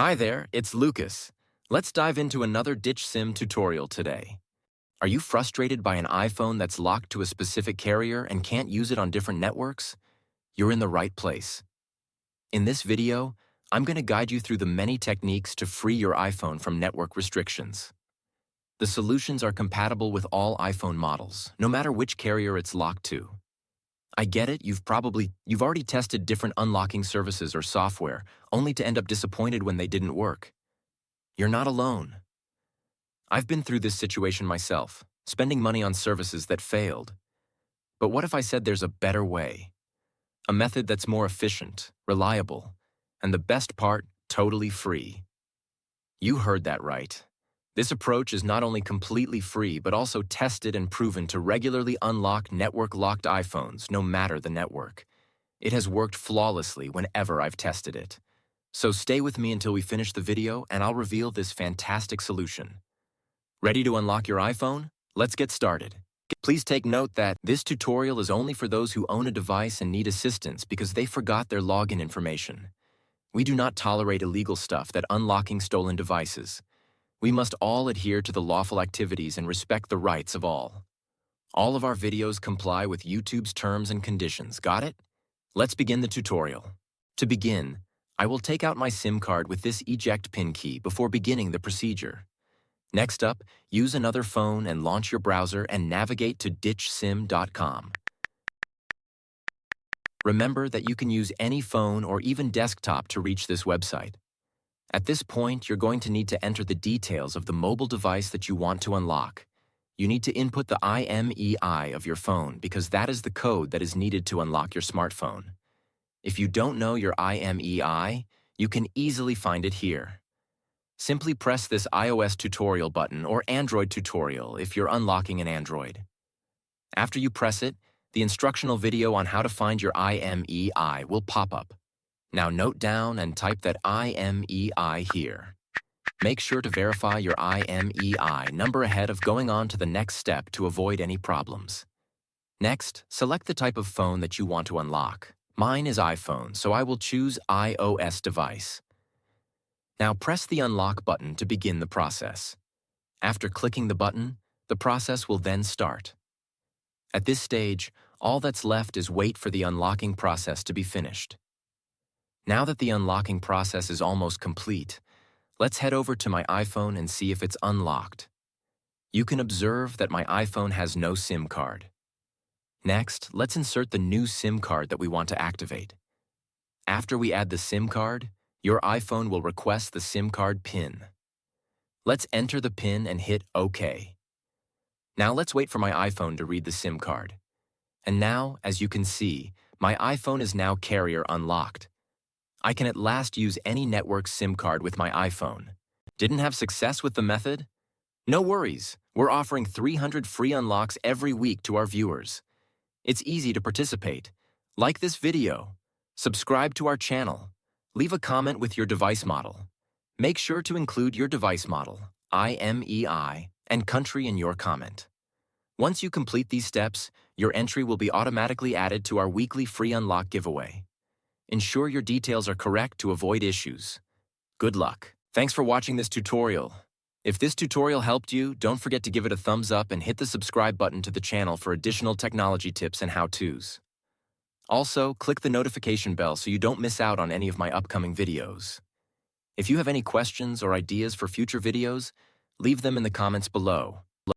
Hi there, it's Lucas. Let's dive into another Ditch SIM tutorial today. Are you frustrated by an iPhone that's locked to a specific carrier and can't use it on different networks? You're in the right place. In this video, I'm going to guide you through the many techniques to free your iPhone from network restrictions. The solutions are compatible with all iPhone models, no matter which carrier it's locked to. I get it, you've already tested different unlocking services or software, only to end up disappointed when they didn't work. You're not alone. I've been through this situation myself, spending money on services that failed. But what if I said there's a better way? A method that's more efficient, reliable, and the best part, totally free. You heard that right. This approach is not only completely free, but also tested and proven to regularly unlock network-locked iPhones, no matter the network. It has worked flawlessly whenever I've tested it. So stay with me until we finish the video and I'll reveal this fantastic solution. Ready to unlock your iPhone? Let's get started. Please take note that this tutorial is only for those who own a device and need assistance because they forgot their login information. We do not tolerate illegal stuff that unlocking stolen devices. We must all adhere to the lawful activities and respect the rights of all. All of our videos comply with YouTube's terms and conditions, got it? Let's begin the tutorial. To begin, I will take out my SIM card with this eject pin key before beginning the procedure. Next up, use another phone and launch your browser and navigate to ditchsim.com. Remember that you can use any phone or even desktop to reach this website. At this point, you're going to need to enter the details of the mobile device that you want to unlock. You need to input the IMEI of your phone because that is the code that is needed to unlock your smartphone. If you don't know your IMEI, you can easily find it here. Simply press this iOS tutorial button or Android tutorial if you're unlocking an Android. After you press it, the instructional video on how to find your IMEI will pop up. Now note down and type that IMEI here. Make sure to verify your IMEI number ahead of going on to the next step to avoid any problems. Next, select the type of phone that you want to unlock. Mine is iPhone, so I will choose iOS device. Now press the unlock button to begin the process. After clicking the button, the process will then start. At this stage, all that's left is wait for the unlocking process to be finished. Now that the unlocking process is almost complete, let's head over to my iPhone and see if it's unlocked. You can observe that my iPhone has no SIM card. Next, let's insert the new SIM card that we want to activate. After we add the SIM card, your iPhone will request the SIM card PIN. Let's enter the PIN and hit OK. Now let's wait for my iPhone to read the SIM card. And now, as you can see, my iPhone is now carrier unlocked. I can at last use any network SIM card with my iPhone. Didn't have success with the method? No worries, we're offering 300 free unlocks every week to our viewers. It's easy to participate. Like this video, subscribe to our channel, leave a comment with your device model. Make sure to include your device model, IMEI, and country in your comment. Once you complete these steps, your entry will be automatically added to our weekly free unlock giveaway. Ensure your details are correct to avoid issues. Good luck. Thanks for watching this tutorial. If this tutorial helped you, don't forget to give it a thumbs up and hit the subscribe button to the channel for additional technology tips and how-tos. Also, click the notification bell so you don't miss out on any of my upcoming videos. If you have any questions or ideas for future videos, leave them in the comments below.